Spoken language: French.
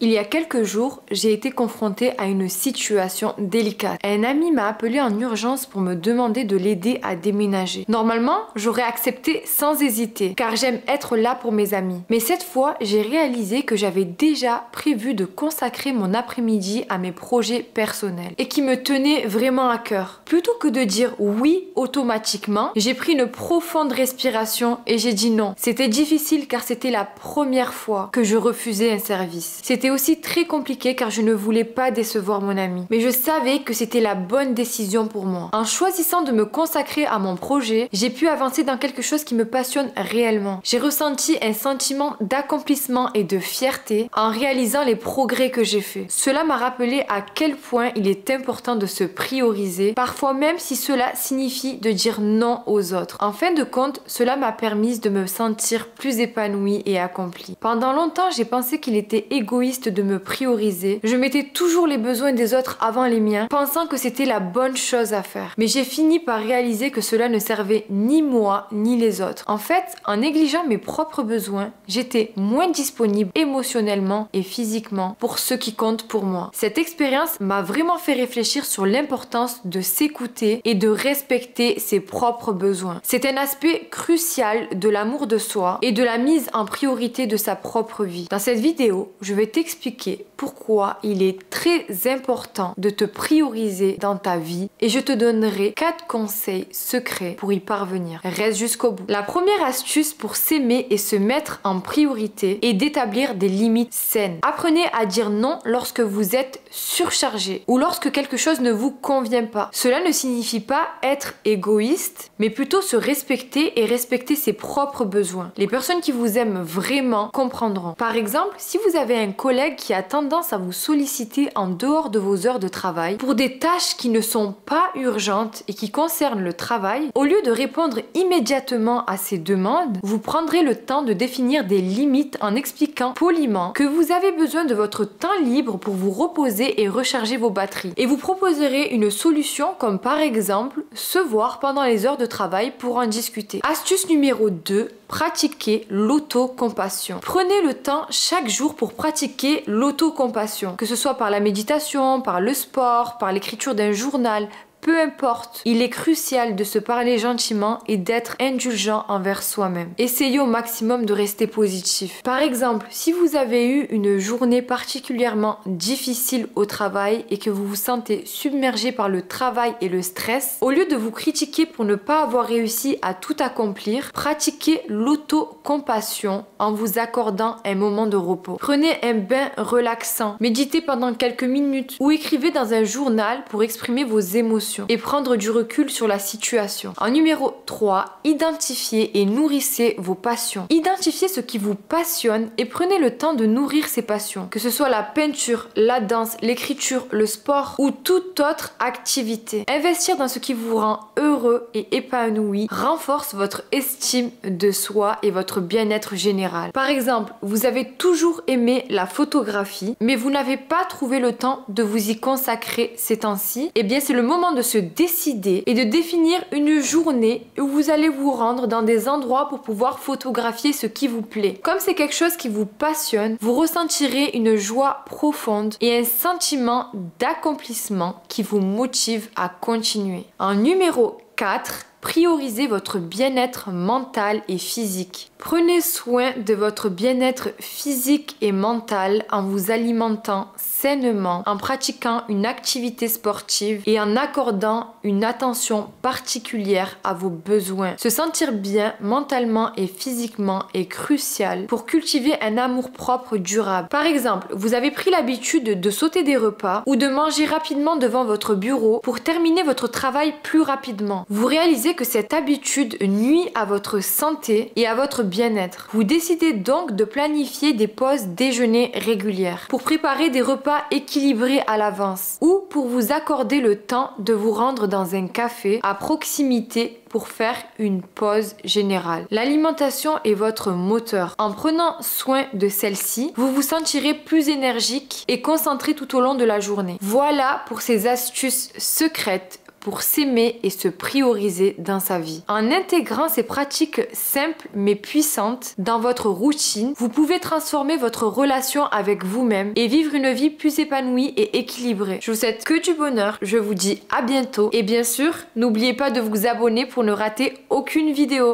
Il y a quelques jours, j'ai été confrontée à une situation délicate. Un ami m'a appelé en urgence pour me demander de l'aider à déménager. Normalement, j'aurais accepté sans hésiter, car j'aime être là pour mes amis. Mais cette fois, j'ai réalisé que j'avais déjà prévu de consacrer mon après-midi à mes projets personnels et qui me tenaient vraiment à cœur. Plutôt que de dire oui automatiquement, j'ai pris une profonde respiration et j'ai dit non. C'était difficile car c'était la première fois que je refusais un service. C'était aussi très compliqué car je ne voulais pas décevoir mon ami. Mais je savais que c'était la bonne décision pour moi. En choisissant de me consacrer à mon projet, j'ai pu avancer dans quelque chose qui me passionne réellement. J'ai ressenti un sentiment d'accomplissement et de fierté en réalisant les progrès que j'ai faits. Cela m'a rappelé à quel point il est important de se prioriser, parfois même si cela signifie de dire non aux autres. En fin de compte, cela m'a permis de me sentir plus épanouie et accomplie. Pendant longtemps, j'ai pensé qu'il était égoïste de me prioriser. Je mettais toujours les besoins des autres avant les miens, pensant que c'était la bonne chose à faire. Mais j'ai fini par réaliser que cela ne servait ni moi ni les autres. En fait, en négligeant mes propres besoins, j'étais moins disponible émotionnellement et physiquement pour ce qui compte pour moi. Cette expérience m'a vraiment fait réfléchir sur l'importance de s'écouter et de respecter ses propres besoins. C'est un aspect crucial de l'amour de soi et de la mise en priorité de sa propre vie. Dans cette vidéo, je vais t'expliquer pourquoi il est très important de te prioriser dans ta vie et je te donnerai 4 conseils secrets pour y parvenir. Reste jusqu'au bout. La première astuce pour s'aimer et se mettre en priorité est d'établir des limites saines. Apprenez à dire non lorsque vous êtes surchargé ou lorsque quelque chose ne vous convient pas. Cela ne signifie pas être égoïste, mais plutôt se respecter et respecter ses propres besoins. Les personnes qui vous aiment vraiment comprendront. Par exemple, si vous avez un collègue qui a tendance à vous solliciter en dehors de vos heures de travail pour des tâches qui ne sont pas urgentes et qui concernent le travail, au lieu de répondre immédiatement à ces demandes, vous prendrez le temps de définir des limites en expliquant poliment que vous avez besoin de votre temps libre pour vous reposer et recharger vos batteries. Et vous proposerez une solution comme par exemple se voir pendant les heures de travail pour en discuter. Astuce numéro 2. Pratiquez l'autocompassion. Prenez le temps chaque jour pour pratiquer l'autocompassion, que ce soit par la méditation, par le sport, par l'écriture d'un journal. Peu importe, il est crucial de se parler gentiment et d'être indulgent envers soi-même. Essayez au maximum de rester positif. Par exemple, si vous avez eu une journée particulièrement difficile au travail et que vous vous sentez submergé par le travail et le stress, au lieu de vous critiquer pour ne pas avoir réussi à tout accomplir, pratiquez l'autocompassion en vous accordant un moment de repos. Prenez un bain relaxant, méditez pendant quelques minutes ou écrivez dans un journal pour exprimer vos émotions et prendre du recul sur la situation. En numéro 3, identifiez et nourrissez vos passions. Identifiez ce qui vous passionne et prenez le temps de nourrir ces passions, que ce soit la peinture, la danse, l'écriture, le sport ou toute autre activité. Investir dans ce qui vous rend heureux et épanoui renforce votre estime de soi et votre bien-être général. Par exemple, vous avez toujours aimé la photographie, mais vous n'avez pas trouvé le temps de vous y consacrer ces temps-ci. Eh bien, c'est le moment de se décider et de définir une journée où vous allez vous rendre dans des endroits pour pouvoir photographier ce qui vous plaît. Comme c'est quelque chose qui vous passionne, vous ressentirez une joie profonde et un sentiment d'accomplissement qui vous motive à continuer. En numéro 4, priorisez votre bien-être mental et physique. Prenez soin de votre bien-être physique et mental en vous alimentant sainement, en pratiquant une activité sportive et en accordant une attention particulière à vos besoins. Se sentir bien mentalement et physiquement est crucial pour cultiver un amour-propre durable. Par exemple, vous avez pris l'habitude de sauter des repas ou de manger rapidement devant votre bureau pour terminer votre travail plus rapidement. Vous réalisez que cette habitude nuit à votre santé et à votre bien-être. Vous décidez donc de planifier des pauses déjeuner régulières pour préparer des repas équilibrés à l'avance ou pour vous accorder le temps de vous rendre dans un café à proximité pour faire une pause générale. L'alimentation est votre moteur. En prenant soin de celle-ci, vous vous sentirez plus énergique et concentré tout au long de la journée. Voilà pour ces astuces secrètes pour s'aimer et se prioriser dans sa vie. En intégrant ces pratiques simples mais puissantes dans votre routine, vous pouvez transformer votre relation avec vous-même et vivre une vie plus épanouie et équilibrée. Je vous souhaite que du bonheur, je vous dis à bientôt et bien sûr, n'oubliez pas de vous abonner pour ne rater aucune vidéo.